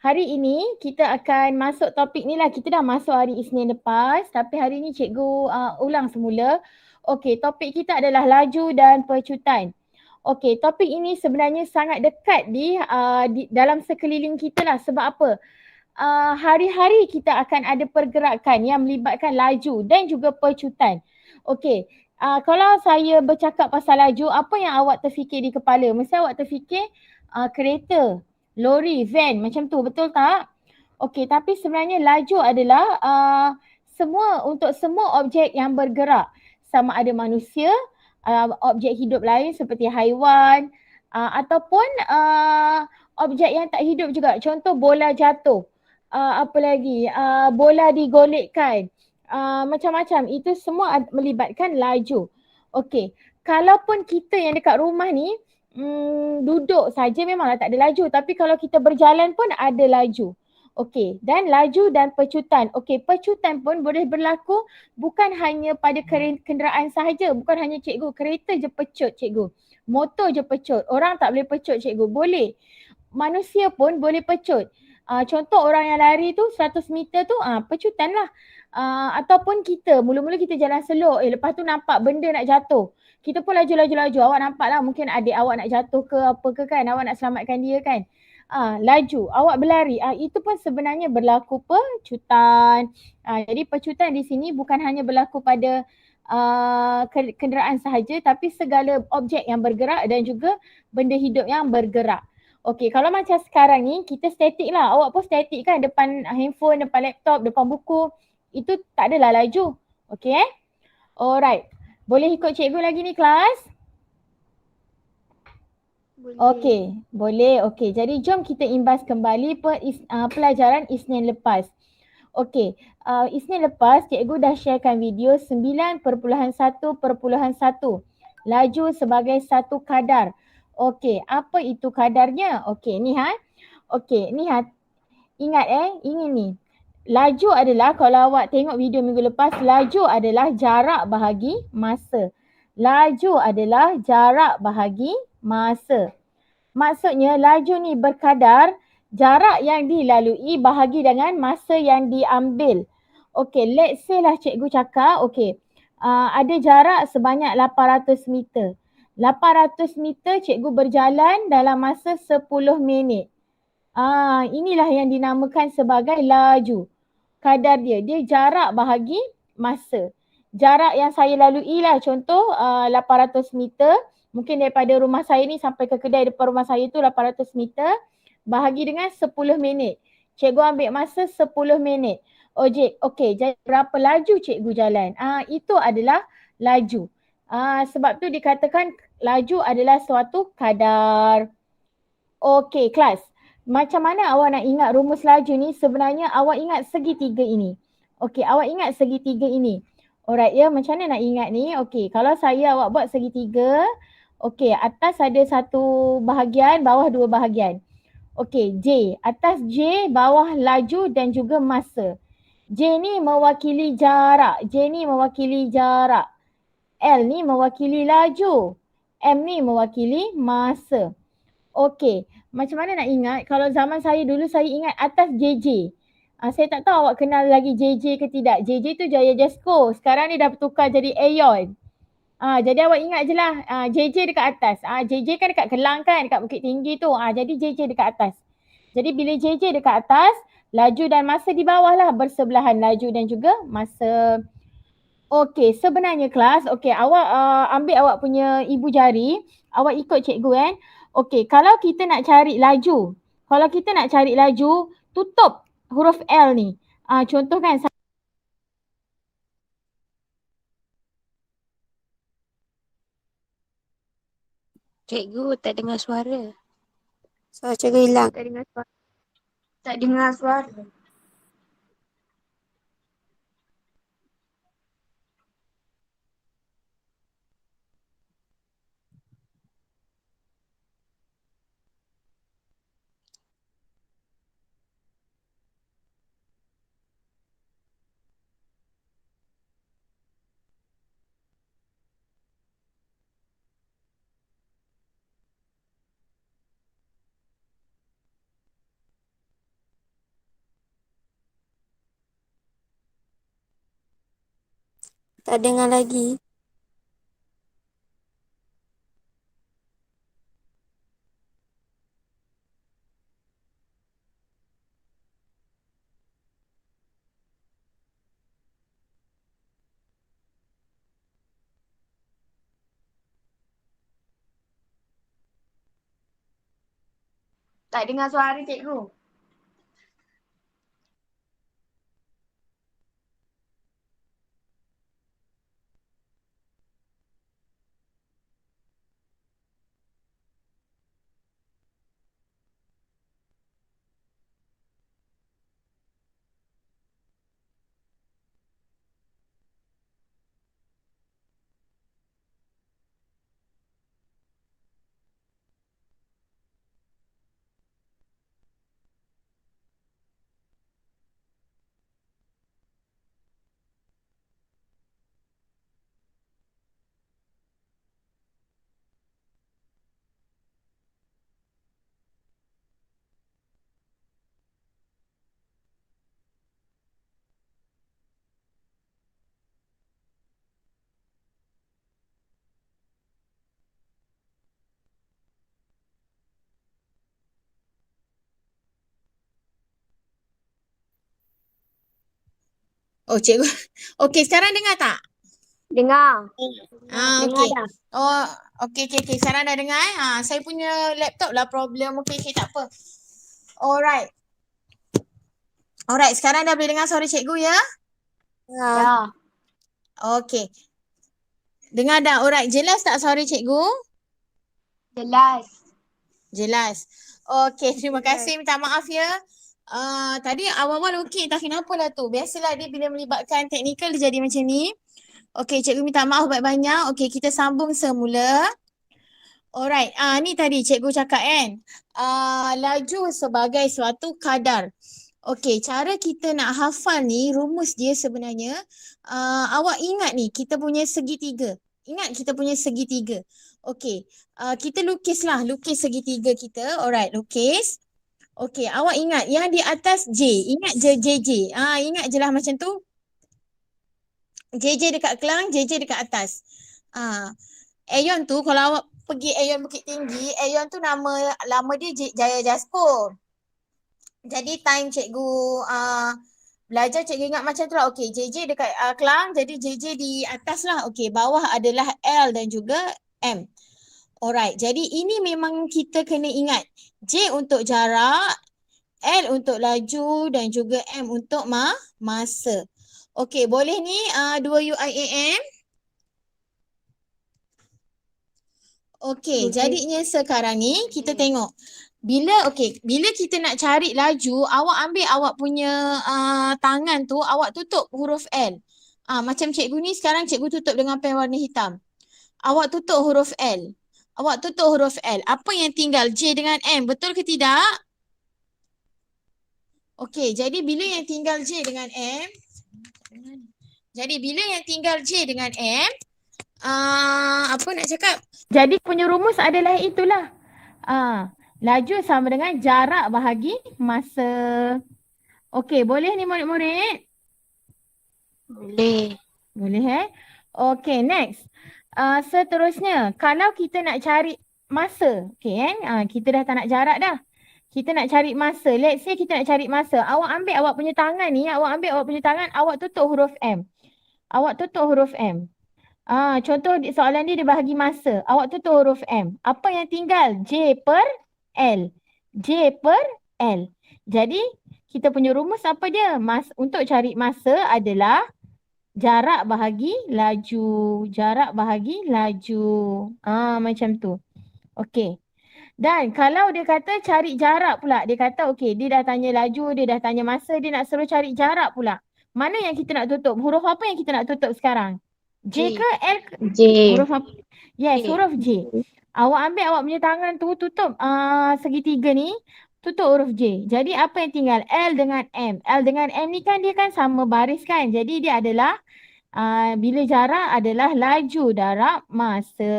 Hari ini kita akan masuk topik ni lah. Kita dah masuk hari Isnin lepas, tapi hari ni cikgu ulang semula. Okey, topik kita adalah laju dan pecutan. Okey, topik ini sebenarnya sangat dekat di dalam sekeliling kita lah. Sebab apa? Hari-hari kita akan ada pergerakan yang melibatkan laju dan juga pecutan. Okey, kalau saya bercakap pasal laju, apa yang awak terfikir di kepala? Mesti awak terfikir kereta, lori, van, macam tu, betul tak? Okey, tapi sebenarnya laju adalah untuk semua objek yang bergerak. Sama ada manusia, objek hidup lain seperti haiwan, ataupun objek yang tak hidup juga. Contoh bola jatuh, apa lagi, bola digolekkan, macam-macam. Itu semua melibatkan laju. Okey, kalaupun kita yang dekat rumah ni, duduk saja memanglah tak ada laju. Tapi kalau kita berjalan pun ada laju. Okey, dan laju dan pecutan. Okey, pecutan pun boleh berlaku bukan hanya pada kenderaan sahaja. Bukan hanya cikgu, kereta je pecut cikgu. Motor je pecut. Orang tak boleh pecut cikgu. Boleh. Manusia pun boleh pecut. Contoh orang yang lari tu 100 meter tu pecutan lah. Ataupun kita, mula-mula kita jalan slow. Lepas tu nampak benda nak jatuh. Kita pun laju. Awak nampak lah mungkin adik awak nak jatuh ke apa ke kan. Awak nak selamatkan dia kan. Laju. Awak berlari. Itu pun sebenarnya berlaku pecutan. Jadi pecutan di sini bukan hanya berlaku pada kenderaan sahaja tapi segala objek yang bergerak dan juga benda hidup yang bergerak. Okey, kalau macam sekarang ni kita statik lah. Awak pun statik kan depan handphone, depan laptop, depan buku. Itu tak adalah laju. Okey. Alright. Boleh ikut cikgu lagi ni kelas? Boleh. Okey, boleh. Okey, jadi jom kita imbas kembali pelajaran Isnin lepas. Okey, Isnin lepas cikgu dah sharekan video 9.1.1. Laju sebagai satu kadar. Okey, apa itu kadarnya? Okey, ni Okey, ni ingat ini ni. Laju adalah, kalau awak tengok video minggu lepas, laju adalah jarak bahagi masa. Laju adalah jarak bahagi masa. Maksudnya laju ni berkadar jarak yang dilalui bahagi dengan masa yang diambil. Okey, let's say lah cikgu cakap, ada jarak sebanyak 800 meter. 800 meter cikgu berjalan dalam masa 10 minit. Inilah yang dinamakan sebagai laju. Kadar dia jarak bahagi masa. Jarak yang saya lalui lah, contoh 800 meter. Mungkin daripada rumah saya ni sampai ke kedai depan rumah saya tu 800 meter. Bahagi dengan 10 minit. Cikgu ambil masa 10 minit. Okey, jadi berapa laju cikgu jalan? Itu adalah laju. Sebab tu dikatakan laju adalah suatu kadar. Okey, kelas. Macam mana awak nak ingat rumus laju ni? Sebenarnya awak ingat segitiga ini. Okey, awak ingat segitiga ini. Alright ya, macam mana nak ingat ni? Okey, kalau awak buat segitiga. Okey, atas ada satu bahagian, bawah dua bahagian. Okey, J. Atas J, bawah laju dan juga masa. J ni mewakili jarak. J ni mewakili jarak. L ni mewakili laju. M ni mewakili masa. Okey, macam mana nak ingat? Kalau zaman saya dulu, saya ingat atas JJ. Saya tak tahu awak kenal lagi JJ ke tidak. JJ tu Jaya Jesco. Sekarang ni dah bertukar jadi Aeon. Jadi awak ingat je lah, JJ dekat atas. JJ kan dekat Kelang kan, dekat Bukit Tinggi tu. Jadi JJ dekat atas. Jadi bila JJ dekat atas, laju dan masa di bawah lah, bersebelahan laju dan juga masa. Okey, sebenarnya kelas, awak ambil awak punya ibu jari, awak ikut cikgu kan. Okey, kalau kita nak cari laju, tutup huruf L ni. Contoh kan, Cikgu tak dengar suara. Suara cikgu hilang. Tak dengar suara. Tak dengar suara. Tak dengar lagi. Tak dengar suara cikgu. Oh, cikgu. Okey, sekarang dengar tak? Dengar. Dengar Okey. dah. Oh, okey. Sekarang dah dengar eh? Saya punya laptop lah problem. Okey, tak apa. Alright. Sekarang dah boleh dengar suara cikgu ya? Dah. Okey. Dengar dah. Alright, jelas tak suara cikgu? Jelas. Jelas. Okey, terima kasih. Minta maaf ya. Tadi awal-awal okey, tak kenapa lah tu. Biasalah dia bila melibatkan teknikal dia jadi macam ni. Okey, cikgu minta maaf banyak-banyak. Okey, kita sambung semula. Alright, ni tadi cikgu cakap kan. Laju sebagai suatu kadar. Okey, cara kita nak hafal ni, rumus dia sebenarnya, awak ingat ni, kita punya segitiga. Ingat kita punya segitiga. Okey, kita lukis segitiga kita. Alright, lukis. Okey, awak ingat yang di atas J. Ingat je JJ. Ingat je lah macam tu. JJ dekat kelang, JJ dekat atas. Aeon tu kalau awak pergi Aeon Bukit Tinggi, Aeon tu nama lama dia Jaya Jaspo. Jadi time cikgu belajar, cikgu ingat macam tu lah. Okey, JJ dekat Kelang, jadi JJ di atas lah. Okey, bawah adalah L dan juga M. Alright, jadi ini memang kita kena ingat. J untuk jarak, L untuk laju dan juga M untuk masa. Okey, boleh ni 2UIAM? Okey, jadinya sekarang ni kita tengok. Bila kita nak cari laju, awak ambil awak punya tangan tu, awak tutup huruf L. Macam cikgu ni sekarang cikgu tutup dengan pen warna hitam. Awak tutup huruf L. Apa yang tinggal? J dengan M. Betul ke tidak? Okey, jadi bila yang tinggal J dengan M, apa nak cakap? Jadi punya rumus adalah itulah. Laju sama dengan jarak bahagi masa. Okey, boleh ni murid-murid? Boleh. Boleh Okey, next. Seterusnya, kalau kita nak cari masa, okey kan? Kita dah tak nak jarak dah. Kita nak cari masa. Let's say kita nak cari masa. Awak ambil awak punya tangan ni, awak tutup huruf M. Contoh soalan dia bahagi masa. Awak tutup huruf M. Apa yang tinggal? J per L. Jadi, kita punya rumus apa dia? Untuk cari masa adalah jarak bahagi laju. Macam tu. Okey. Dan kalau dia kata cari jarak pula. Dia kata okey, dia dah tanya laju, dia dah tanya masa, dia nak suruh cari jarak pula. Mana yang kita nak tutup? Huruf apa yang kita nak tutup sekarang? J ke L ke? J. Huruf apa? Yes, huruf J. Awak ambil awak punya tangan tu, tutup segitiga ni, tutup huruf J. Jadi apa yang tinggal? L dengan M. L dengan M ni kan dia kan sama baris kan. Jadi dia adalah bila jarak adalah laju darab masa.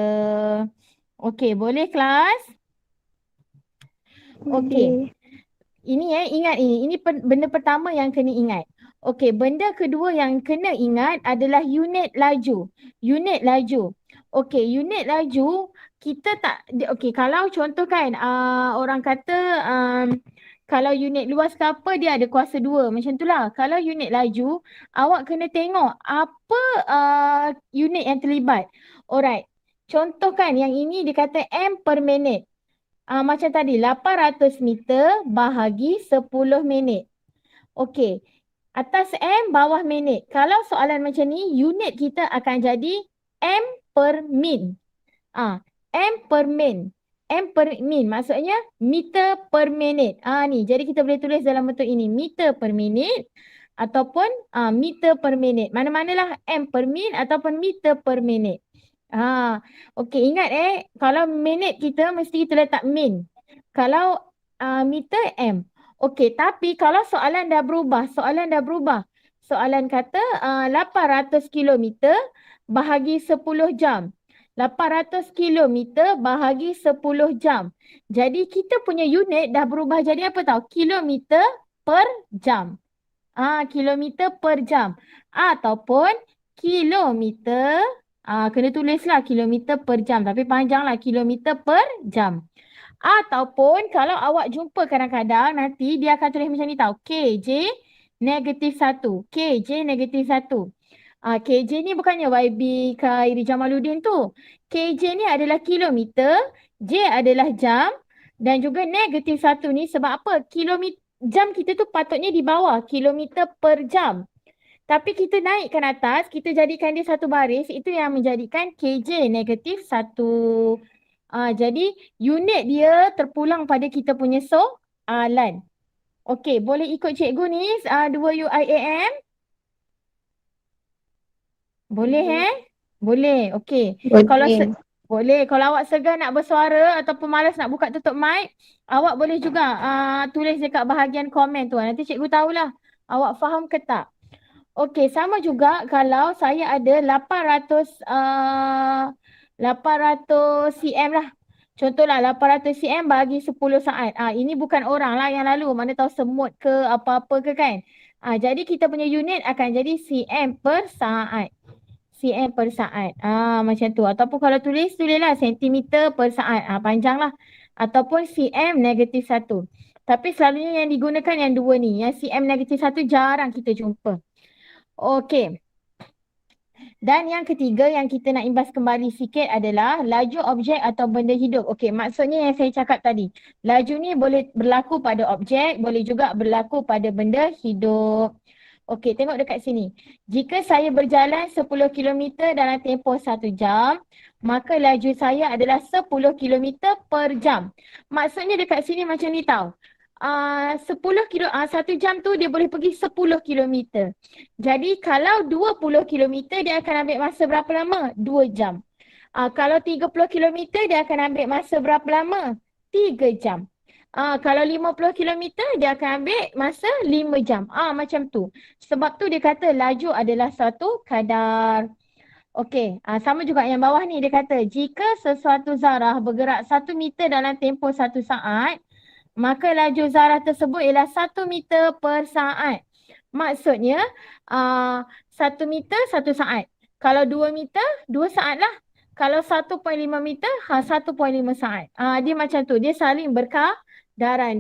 Okey, boleh kelas? Okey. Ini ingat ini. Ini benda pertama yang kena ingat. Okey, benda kedua yang kena ingat adalah unit laju. Unit laju. Okey, unit laju kita tak okey, kalau contoh kan orang kata kalau unit luas ke apa dia ada kuasa 2 macam itulah. Kalau unit laju awak kena tengok apa unit yang terlibat. Alright. Contoh kan yang ini dia kata M per minit. Macam tadi 800 meter bahagi 10 minit. Okey. Atas M, bawah minit. Kalau soalan macam ni, unit kita akan jadi M per min. M per min. M per min maksudnya meter per minit. Ni, jadi kita boleh tulis dalam bentuk ini. Meter per minit ataupun meter per minit. Mana-manalah M per min ataupun meter per minit. Okey, ingat kalau minit kita mesti kita letak min. Kalau meter M. Okey, tapi kalau soalan dah berubah, Soalan kata 800 kilometer bahagi 10 jam. 800 kilometer bahagi 10 jam. Jadi kita punya unit dah berubah jadi apa tahu? Kilometer per jam. Kilometer per jam. Ataupun kilometer, kena tulislah kilometer per jam. Tapi panjanglah kilometer per jam. Ataupun kalau awak jumpa kadang-kadang nanti dia akan tulis macam ni tau. KJ negatif 1. KJ negatif 1. KJ ni bukannya YB Khairi Jamaluddin tu. KJ ni adalah kilometer, J adalah jam dan juga negatif 1 ni sebab apa? Jam kita tu patutnya di bawah kilometer per jam. Tapi kita naikkan atas, kita jadikan dia satu baris, itu yang menjadikan KJ negatif 1. Jadi unit dia terpulang pada kita punya soalan. Okey, boleh ikut cikgu ni 2UIAM? Boleh Boleh. Okey. Boleh. Kalau awak segan nak bersuara ataupun malas nak buka tutup mic, awak boleh juga tulis dekat bahagian komen tu. Nanti cikgu tahulah awak faham ke tak. Okey, sama juga kalau saya ada 800 cm lah. Contohlah 800 cm bagi 10 saat. Ini bukan orang lah yang lalu. Mana tahu semut ke apa-apa ke kan. Jadi kita punya unit akan jadi cm per saat. cm per saat. Macam tu. Ataupun kalau tulislah sentimeter per saat. Panjang lah. Ataupun cm negatif 1. Tapi selalunya yang digunakan yang dua ni. Yang cm negatif 1 jarang kita jumpa. Okey. Dan yang ketiga yang kita nak imbas kembali sikit adalah laju objek atau benda hidup. Okey, maksudnya yang saya cakap tadi. Laju ni boleh berlaku pada objek, boleh juga berlaku pada benda hidup. Okey, tengok dekat sini. Jika saya berjalan 10 km dalam tempoh 1 jam, maka laju saya adalah 10 km per jam. Maksudnya dekat sini macam ni tau. 1 jam tu dia boleh pergi 10 km. Jadi kalau 20 km dia akan ambil masa berapa lama? 2 jam. Kalau 30 km dia akan ambil masa berapa lama? 3 jam. Kalau 50 km dia akan ambil masa 5 jam. Macam tu. Sebab tu dia kata laju adalah suatu kadar. Okey, sama juga yang bawah ni dia kata jika sesuatu zarah bergerak 1 meter dalam tempoh 1 saat, maka laju zarah tersebut ialah 1 meter per saat. Maksudnya 1 meter 1 saat. Kalau 2 meter 2 saat lah. Kalau 1.5 meter 1.5 saat. Dia macam tu. Dia saling berkadaran.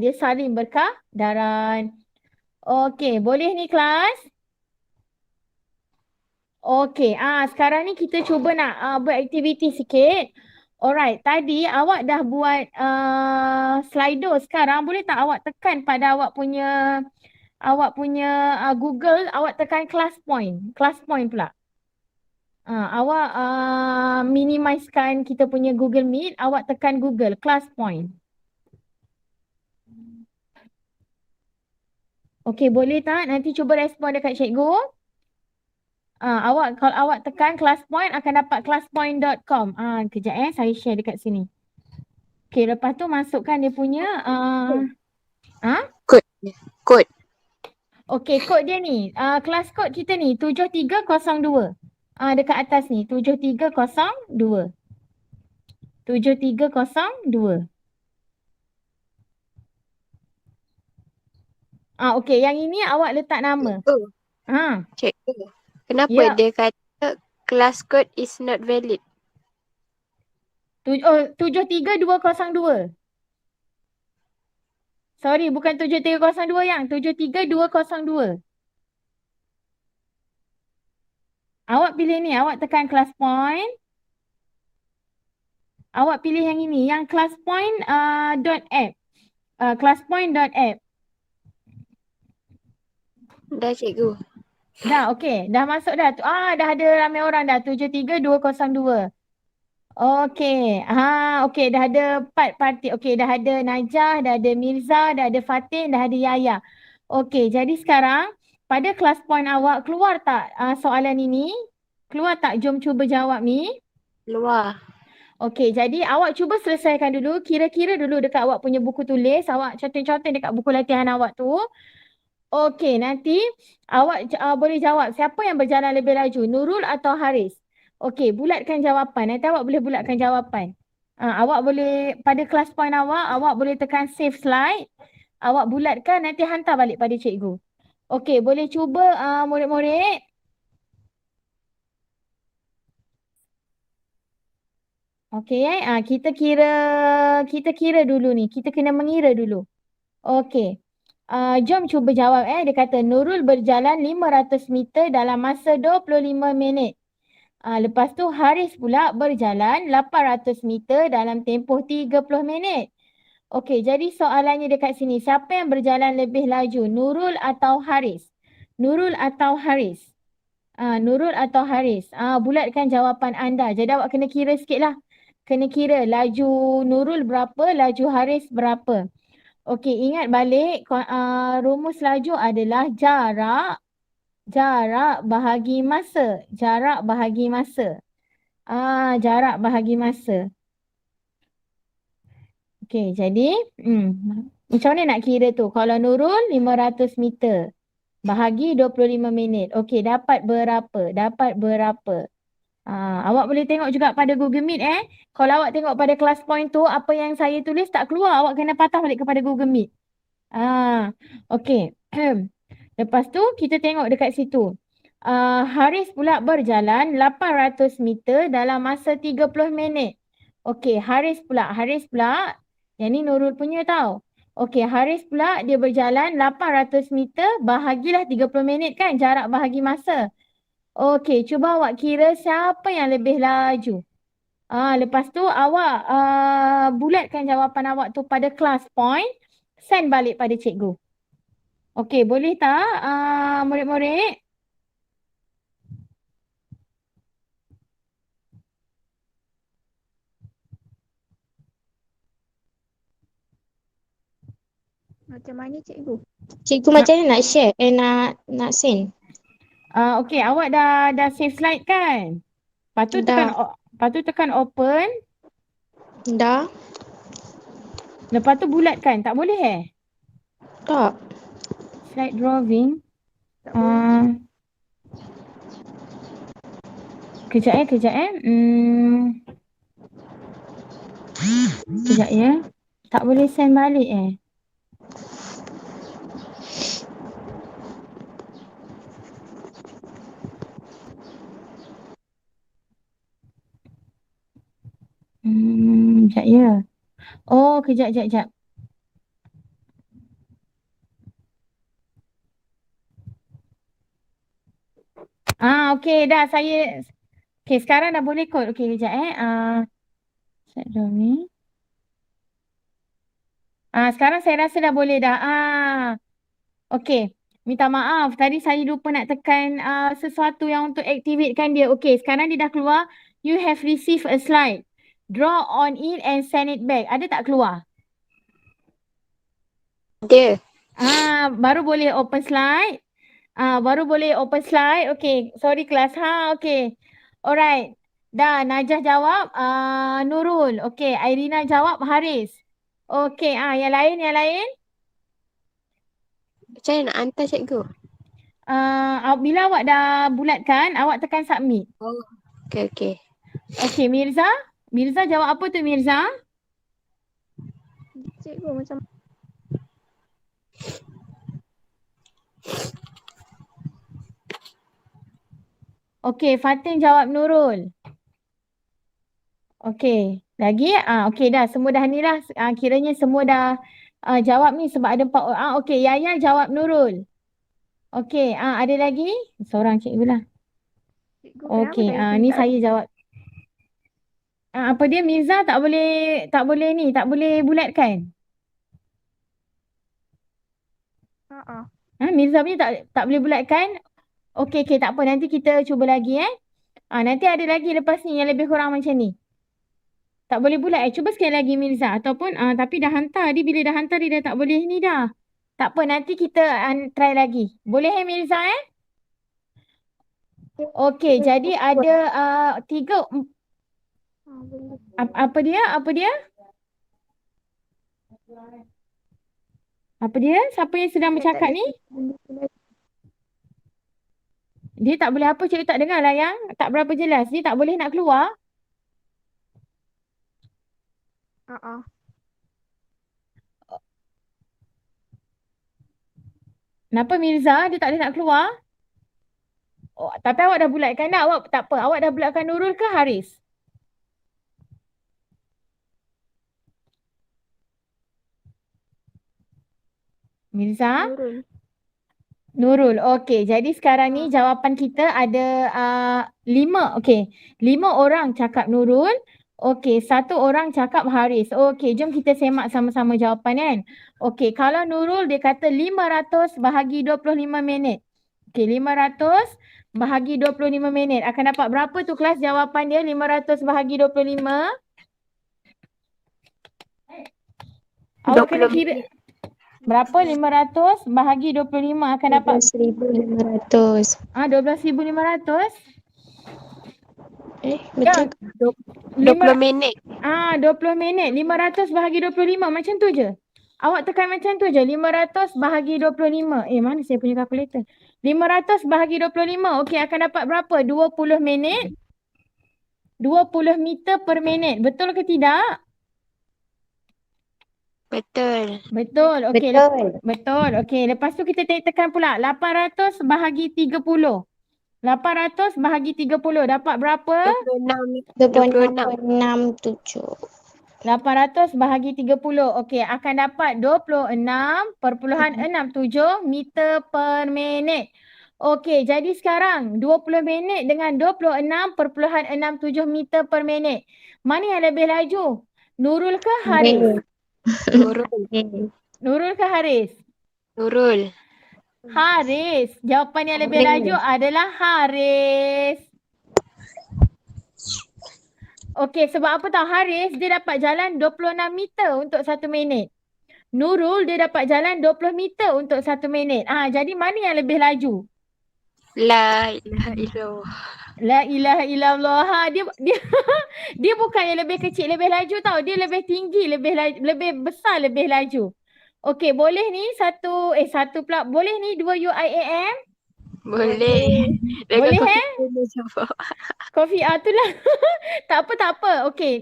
Okey, boleh ni kelas? Okey, sekarang ni kita cuba nak buat aktiviti sikit. Alright, tadi awak dah buat Slido. Sekarang boleh tak awak tekan pada awak punya Google, awak tekan class point pula. Awak minimizekan kita punya Google Meet, awak tekan Google class point. Okey, boleh tak? Nanti cuba respon dekat cikgu. Kalau awak tekan class point akan dapat classpoint.com. Kejap saya share dekat sini. Okey, lepas tu masukkan dia punya Kod. Okey, kod dia ni. Kelas kod kita ni 7302. Dekat atas ni 7302. 7302. Okey, yang ini awak letak nama. Ha, Cikgu, kenapa ya. dia kata class code is not valid? 73202. Sorry, bukan 7302 yang. 73202. Awak pilih ni. Awak tekan class point. Awak pilih yang ini. Yang class point dot app. Class point dot app. Dah cikgu. Dah, okey. Dah masuk dah. Dah ada ramai orang dah. 73202. Okey. Okey. Dah ada 4 parti. Okey. Dah ada Najah, dah ada Mirza, dah ada Fatin, dah ada Yaya. Okey. Jadi sekarang, pada kelas point awak, keluar tak soalan ini? Keluar tak? Jom cuba jawab ni. Luar. Okey. Jadi awak cuba selesaikan dulu. Kira-kira dulu dekat awak punya buku tulis. Awak conteng-conteng dekat buku latihan awak tu. Okey, nanti awak boleh jawab siapa yang berjalan lebih laju, Nurul atau Haris. Okey, bulatkan jawapan. Nanti awak boleh bulatkan jawapan. Awak boleh, pada kelas point awak boleh tekan save slide. Awak bulatkan, nanti hantar balik pada cikgu. Okey, boleh cuba murid-murid. Okey, kita kira dulu ni. Kita kena mengira dulu. Okey. Jom cuba jawab. Dia kata Nurul berjalan 500 meter dalam masa 25 minit. Lepas tu Haris pula berjalan 800 meter dalam tempoh 30 minit. Okey, jadi soalannya dekat sini. Siapa yang berjalan lebih laju? Nurul atau Haris? Nurul atau Haris? Nurul atau Haris? Bulatkan jawapan anda. Jadi awak kena kira sikit lah. Kena kira laju Nurul berapa, laju Haris berapa. Okey, ingat balik rumus laju adalah jarak bahagi masa. Jarak bahagi masa. Jarak bahagi masa. Okey, jadi macam mana nak kira tu? Kalau Nurul 500 meter bahagi 25 minit. Okey, dapat berapa? Dapat berapa? Awak boleh tengok juga pada Google Meet Kalau awak tengok pada kelas point tu, apa yang saya tulis tak keluar. Awak kena patah balik kepada Google Meet. Okey. Lepas tu kita tengok dekat situ. Haris pula berjalan 800 meter dalam masa 30 minit. Okey, Haris pula. Yang ni Nurul punya tau. Okey, Haris pula dia berjalan 800 meter bahagilah 30 minit kan jarak bahagi masa. Okey, cuba awak kira siapa yang lebih laju. Lepas tu awak bulatkan jawapan awak tu pada class point. Send balik pada cikgu. Okey, boleh tak murid-murid? Macam mana cikgu? Cikgu macam mana nak share? Nak send? Okey, awak dah save slide kan? Lepas tu tekan open. Dah. Lepas tu bulatkan. Tak boleh Tak. Slide drawing. Tak boleh. Kejap. Kejap ya. Tak boleh send balik Kejap ya. Oh, kejap. Okey dah saya. Okey, sekarang dah boleh kod. Okey, kejap Slide drawing. Sekarang saya rasa dah boleh dah. Okey. Minta maaf. Tadi saya lupa nak tekan sesuatu yang untuk activatekan dia. Okey, sekarang dia dah keluar. You have received a slide. Draw on it and send it back. Ada tak keluar? Ada. Baru boleh open slide. Okey, sorry kelas. Okey. Alright. Dah, Najah jawab Nurul. Okey, Irina jawab Haris. Okey, yang lain? Macam mana nak hantar cikgu? Bila awak dah bulatkan, awak tekan submit. Oh, okey. Okey, Mirza. Mirza jawab apa tu Mirza? Cikgu macam Okey, Fatin jawab Nurul. Okey, lagi? Okey dah, semua dah ni lah. Kiranya semua dah jawab ni sebab ada 4 orang. Okey, Yaya jawab Nurul. Okey, ada lagi? Seorang cikgu lah. Cikgu kenapa Okey, saya ni tak saya jawab. Apa dia Mirza tak boleh ni, tak boleh bulatkan? Mirza punya tak boleh bulatkan? Okey, tak apa. Nanti kita cuba lagi nanti ada lagi lepas ni yang lebih kurang macam ni. Tak boleh bulat Cuba sekali lagi Mirza. Ataupun tapi dah hantar. Dia bila dah hantar dia dah tak boleh ni dah. Tak apa nanti kita try lagi. Boleh Mirza Okey, jadi ada 3 apa dia? Apa dia? Apa dia? Siapa yang sedang bercakap ni? Dia tak boleh apa? Cikgu tak dengar lah yang. Tak berapa jelas. Dia tak boleh nak keluar. Kenapa Mirza? Dia tak boleh nak keluar? Tapi awak dah bulatkan dah. Awak tak apa. Awak dah bulatkan Nurul ke Haris? Mirza? Nurul. Okey, jadi sekarang ni jawapan kita ada 5. Okey, 5 orang cakap Nurul. Okey, 1 orang cakap Haris. Okey, jom kita semak sama-sama jawapan kan. Okey, kalau Nurul dia kata 500 bahagi 25 minit. Okey, 500 bahagi 25 minit. Akan dapat berapa tu kelas jawapan dia? 500 bahagi 25. Awak kena kira. Berapa? 500 bahagi 25 akan dapat 12.500. 12,500. Betul. 20 minit. 20 minit. 500 bahagi 25. Macam tu je. Awak tekan macam tu je. 500 bahagi 25. Mana saya punya kalkulator? 500 bahagi 25. Okey, akan dapat berapa? 20 minit. 20 meter per minit. Betul ke tidak? Betul. Betul. Okey. Betul. Okey. Lepas tu kita tekan pula. 800 bahagi 30. 800 bahagi 30. Dapat berapa? 26.67. 800 bahagi 30. Okey, akan dapat 26.67 meter per minit. Okey, jadi sekarang 20 minit dengan 26.67 meter per minit. Mana yang lebih laju? Nurul ke Haris? Nurul ke Haris? Nurul. Haris. Jawapan yang lebih laju adalah Haris. Okey, sebab apa tahu Haris dia dapat jalan 26 meter untuk 1 minit. Nurul dia dapat jalan 20 meter untuk 1 minit. Jadi mana yang lebih laju? La ilaha illallah. La ilaha illallah. Dia bukan yang lebih kecil lebih laju tau. Dia lebih tinggi, lebih besar lebih laju. Okey, boleh ni satu pula. Boleh ni 2 UIAM? Boleh. Boleh Kopi itulah. Tak apa. Okey,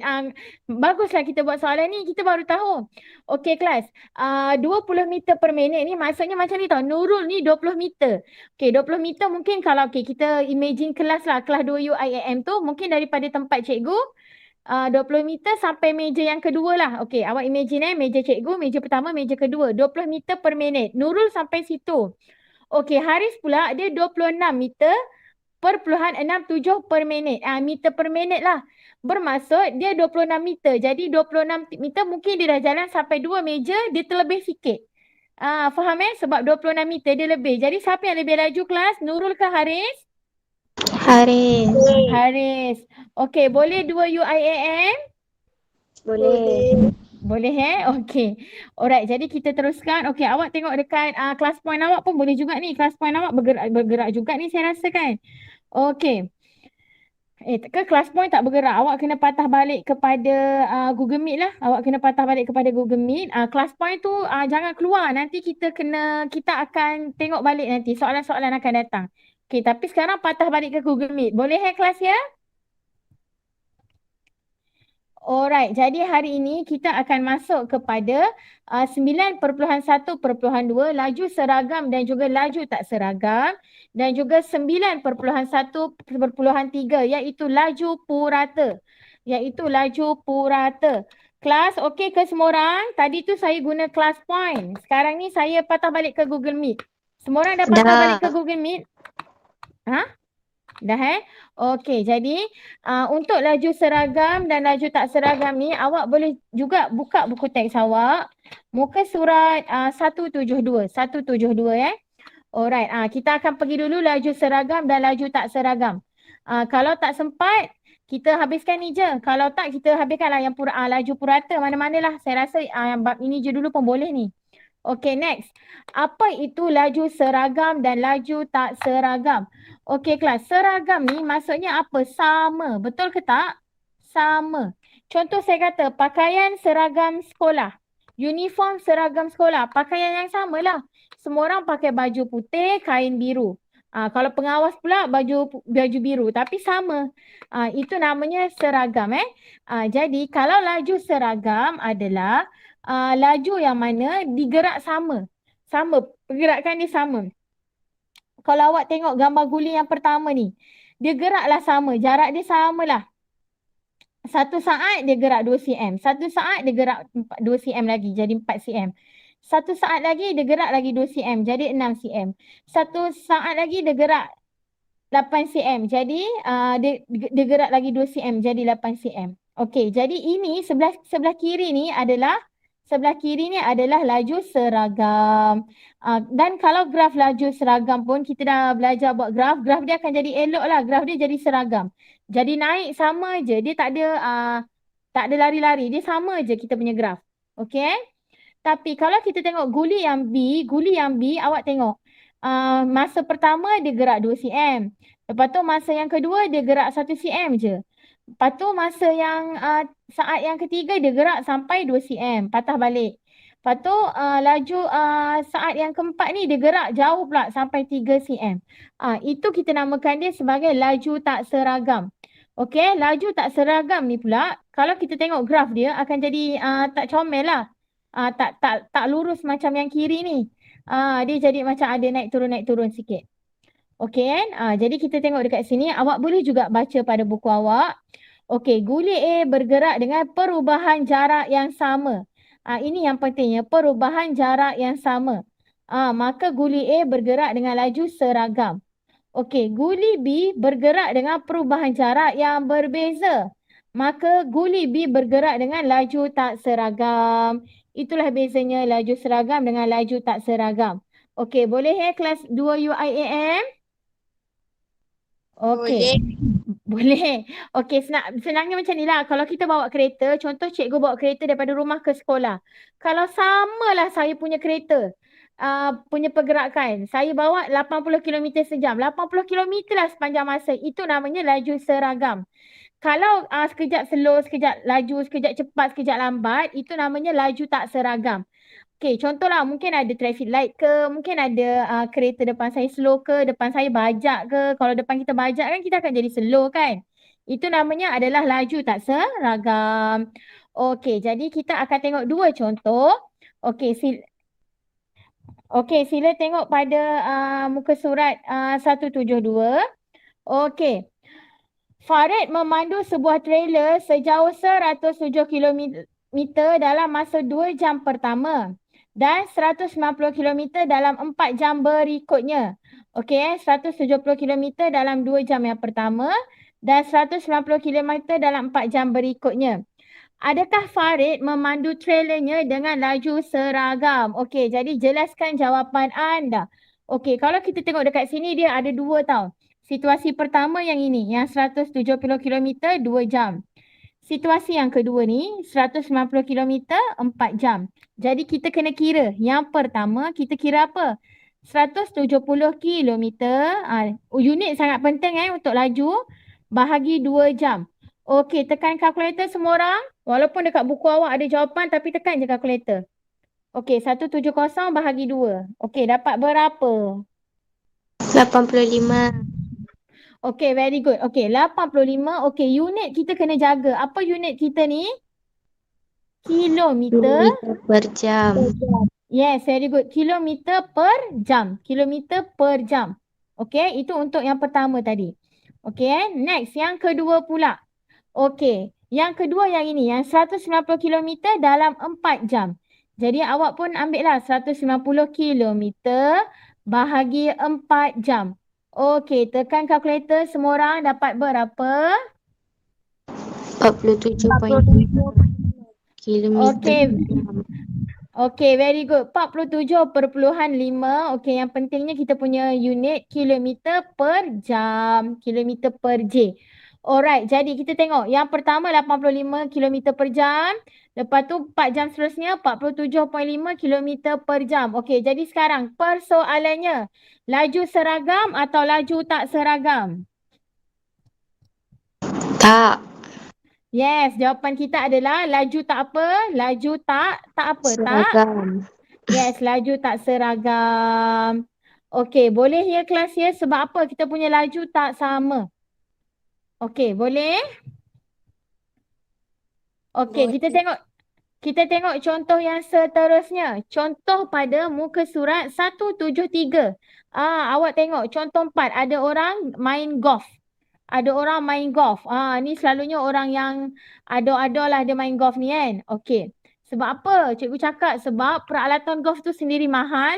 baguslah kita buat soalan ni. Kita baru tahu. Okey kelas. 20 meter per minit ni maksudnya macam ni tau. Nurul ni 20 meter. Okey, 20 meter mungkin kalau kita imagine kelas lah. Kelas 2 UIAM tu mungkin daripada tempat cikgu 20 meter sampai meja yang kedua lah. Okey, awak imagine meja cikgu, meja pertama, meja kedua. 20 meter per minit. Nurul sampai situ. Okey, Haris pula dia 26 meter perpuluhan 67 per minit. Meter per minit lah. Bermaksud dia 26 meter. Jadi 26 meter mungkin dia dah jalan sampai 2 meja, dia terlebih sikit. Faham Sebab 26 meter dia lebih. Jadi siapa yang lebih laju kelas? Nurul ke Haris? Haris. Okey, boleh 2 UIAM? Boleh Okey. Alright, jadi kita teruskan. Okey, awak tengok dekat kelas point awak pun boleh juga ni. Kelas point awak bergerak juga ni saya rasa kan. Okey. Ke kelas point tak bergerak. Awak kena patah balik kepada Google Meet lah. Awak kena patah balik kepada Google Meet. Kelas point tu jangan keluar. Nanti kita akan tengok balik nanti. Soalan-soalan akan datang. Okey, tapi sekarang patah balik ke Google Meet. Boleh kelas ya? Alright, jadi hari ini kita akan masuk kepada 9.1.2 laju seragam dan juga laju tak seragam, dan juga 9.1.3 iaitu laju purata. Kelas okey ke semua orang? Tadi tu saya guna class point. Sekarang ni saya patah balik ke Google Meet. Semua orang dah patah balik ke Google Meet? Ha? Dah Okey, jadi untuk laju seragam dan laju tak seragam ni awak boleh juga buka buku teks awak. Muka surat 172 Alright, kita akan pergi dulu laju seragam dan laju tak seragam. Kalau tak sempat, kita habiskan ni je. Kalau tak, kita habiskanlah yang laju purata mana-manalah. Saya rasa bab ini je dulu pun boleh ni. Okey, next. Apa itu laju seragam dan laju tak seragam? Okey kelas, seragam ni maksudnya apa? Sama. Betul ke tak? Sama. Contoh saya kata pakaian seragam sekolah. Uniform seragam sekolah. Pakaian yang samalah. Semua orang pakai baju putih, kain biru. Kalau pengawas pula baju biru tapi sama. Itu namanya seragam Jadi kalau laju seragam adalah laju yang mana digerak sama. Sama, pergerakan dia sama. Kalau awak tengok gambar guli yang pertama ni, dia geraklah sama, jarak dia samalah. Satu saat dia gerak 2 cm, satu saat dia gerak 2 cm lagi, jadi 4 cm. Satu saat lagi dia gerak lagi 2 cm, jadi 6 cm. Satu saat lagi dia gerak 8 cm, jadi dia gerak lagi 2 cm, jadi 8 cm. Okey, jadi ini sebelah kiri ni adalah laju seragam. Dan kalau graf laju seragam pun kita dah belajar buat graf dia akan jadi elok lah, graf dia jadi seragam. Jadi naik sama je, dia tak ada lari-lari, dia sama je kita punya graf. Okey? Tapi kalau kita tengok guli yang B awak tengok. Masa pertama dia gerak 2 cm. Lepas tu masa yang kedua dia gerak 1 cm je. Lepas tu masa yang saat yang ketiga dia gerak sampai 2 cm. Patah balik. Lepas tu laju saat yang keempat ni dia gerak jauh pula sampai 3 cm. Itu kita namakan dia sebagai laju tak seragam. Okey, laju tak seragam ni pula kalau kita tengok graf dia akan jadi tak comel lah. Tak lurus macam yang kiri ni. Dia jadi macam ada naik turun sikit. Okey kan? Jadi kita tengok dekat sini. Awak boleh juga baca pada buku awak. Okey, guli A bergerak dengan perubahan jarak yang sama. Ini yang pentingnya, perubahan jarak yang sama. Maka guli A bergerak dengan laju seragam. Okey, guli B bergerak dengan perubahan jarak yang berbeza. Maka guli B bergerak dengan laju tak seragam. Itulah bezanya laju seragam dengan laju tak seragam. Okey, boleh kelas 2 UIAM? Okey. Boleh. Okey, senangnya macam ni lah. Kalau kita bawa kereta, contoh cikgu bawa kereta daripada rumah ke sekolah. Kalau samalah saya punya kereta, punya pergerakan. Saya bawa 80 km sejam. 80 km lah sepanjang masa. Itu namanya laju seragam. Kalau sekejap slow, sekejap laju, sekejap cepat, sekejap lambat, itu namanya laju tak seragam. Okey, contohlah mungkin ada traffic light ke, mungkin ada kereta depan saya slow ke, depan saya bajak ke. Kalau depan kita bajak kan kita akan jadi slow kan. Itu namanya adalah laju tak seragam. Okey, jadi kita akan tengok dua contoh. Okey, sila tengok pada muka surat 172. Okey. Farid memandu sebuah trailer sejauh 107 km dalam masa 2 jam pertama dan 190 km dalam 4 jam berikutnya. Okey, 170 km dalam 2 jam yang pertama dan 190 km dalam 4 jam berikutnya. Adakah Farid memandu trailernya dengan laju seragam? Okey, jadi jelaskan jawapan anda. Okey, kalau kita tengok dekat sini dia ada dua tau. Situasi pertama yang ini, yang 170 km 2 jam. Situasi yang kedua ni 190 km 4 jam. Jadi kita kena kira. Yang pertama kita kira apa? 170 km. Unit sangat penting untuk laju. Bahagi 2 jam. Okey, tekan kalkulator semua orang. Walaupun dekat buku awak ada jawapan tapi tekan je kalkulator. Okey, 170 bahagi 2. Okey, dapat berapa? 85. Okay, very good. Okay, 85. Okay, unit kita kena jaga. Apa unit kita ni? Kilometer. Kilometer per jam. Yes, very good. Kilometer per jam. Kilometer per jam. Okay, itu untuk yang pertama tadi. Okay, next. Yang kedua pula. Okay, yang kedua yang ini. Yang 190 kilometer dalam 4 jam. Jadi awak pun ambil lah 190 kilometer bahagi 4 jam. Okay, tekan kalkulator. Semua orang dapat berapa? 47.5 kilometer Okay. per jam. Okay, very good. 47.5. Okay, yang pentingnya kita punya unit kilometer per jam. Kilometer per J. Alright, jadi kita tengok. Yang pertama 85 kilometer per jam. Lepas tu 4 jam seterusnya 47.5 kilometer per jam. Okay, jadi sekarang persoalannya. Laju seragam atau laju tak seragam? Tak. Yes, jawapan kita adalah laju tak apa? Laju tak apa? Tak? Seragam. Yes, laju tak seragam. Okey, boleh ya kelas ya? Sebab apa kita punya laju tak sama? Okey, boleh? Okey, kita tengok contoh yang seterusnya. Contoh pada muka surat 173. Awak tengok contoh 4. Ada orang main golf. Ada orang main golf. Ni selalunya orang yang ado-ado lah dia main golf ni kan. Okey. Sebab apa? Cikgu cakap sebab peralatan golf tu sendiri mahal.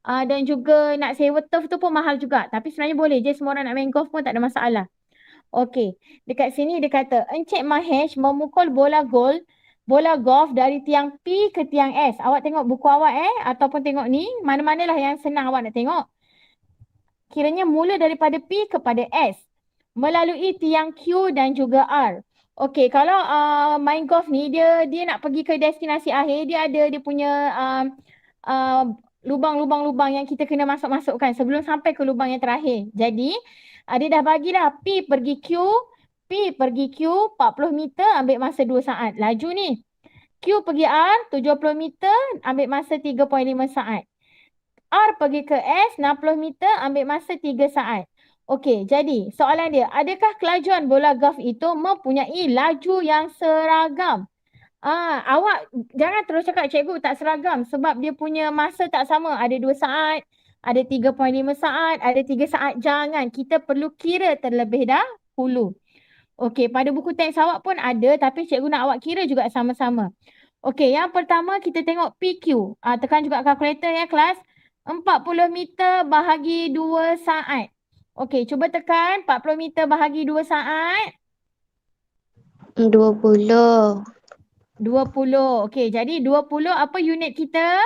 Dan juga nak sewa turf tu pun mahal juga. Tapi sebenarnya boleh je semua orang nak main golf pun tak ada masalah. Okey. Dekat sini dia kata, Encik Mahesh memukul bola golf dari tiang P ke tiang S. Awak tengok buku awak ataupun tengok ni. Mana-manalah yang senang awak nak tengok. Kiranya mula daripada P kepada S. Melalui tiang Q dan juga R. Okey, kalau main golf ni dia nak pergi ke destinasi akhir, dia ada dia punya lubang-lubang yang kita kena masuk-masukkan sebelum sampai ke lubang yang terakhir. Jadi, dia dah bagi dah P pergi Q 40 meter ambil masa 2 saat. Laju ni. Q pergi R 70 meter ambil masa 3.5 saat. R pergi ke S 60 meter ambil masa 3 saat. Okey, jadi soalan dia, adakah kelajuan bola golf itu mempunyai laju yang seragam? Awak jangan terus cakap cikgu tak seragam sebab dia punya masa tak sama. Ada 2 saat, ada 3.5 saat, ada 3 saat. Jangan, kita perlu kira terlebih dahulu. Okey, pada buku teks awak pun ada tapi cikgu nak awak kira juga sama-sama. Okey, yang pertama kita tengok PQ. Tekan juga kalkulator ya kelas. 40 meter bahagi 2 saat. Okey, cuba tekan 40 meter bahagi 2 saat. 20. 20. Okey, jadi 20 apa unit kita?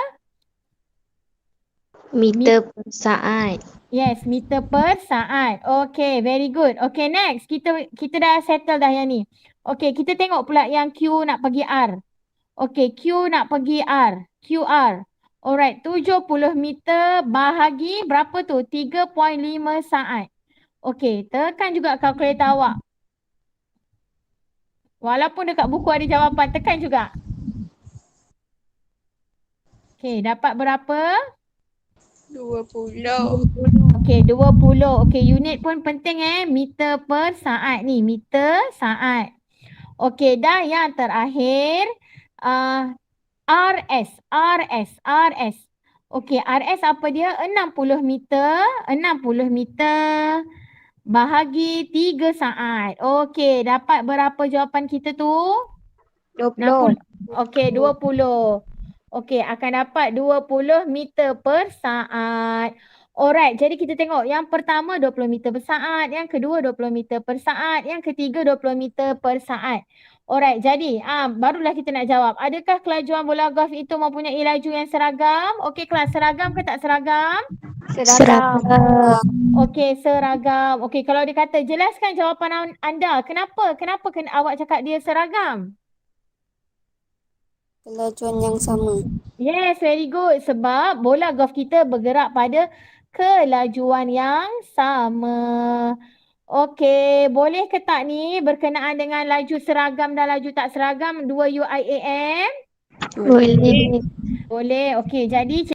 Meter per saat. Yes, meter per saat. Okey, very good. Okey, next. Kita dah settle dah yang ni. Okey, kita tengok pula yang Q nak pergi R. Okey, Q nak pergi R. QR. Alright, 70 meter bahagi berapa tu? 3.5 saat. Okey, tekan juga kalkulator awak. Walaupun dekat buku ada jawapan, tekan juga. Okey, dapat berapa? 20. Okey, 20. Okey, unit pun penting meter per saat ni. Meter saat. Okey, dah yang terakhir. RS. Okey, RS apa dia? 60 meter. 60 meter bahagi 3 saat. Okey, dapat berapa jawapan kita tu? 20. Okey, 20. Okey, akan dapat 20 meter per saat. Alright, jadi kita tengok yang pertama 20 meter per saat, yang kedua 20 meter per saat, yang ketiga 20 meter per saat. Alright, jadi barulah kita nak jawab. Adakah kelajuan bola golf itu mempunyai laju yang seragam? Okey kelas, seragam ke tak seragam? Seragam. Okey, seragam. Okey, kalau dia kata jelaskan jawapan anda. Kenapa awak cakap dia seragam? Kelajuan yang sama. Yes, very good. Sebab bola golf kita bergerak pada kelajuan yang sama. Okey, boleh ke tak ni berkenaan dengan laju seragam dan laju tak seragam 2 UIAM? Boleh. Boleh. Okey, jadi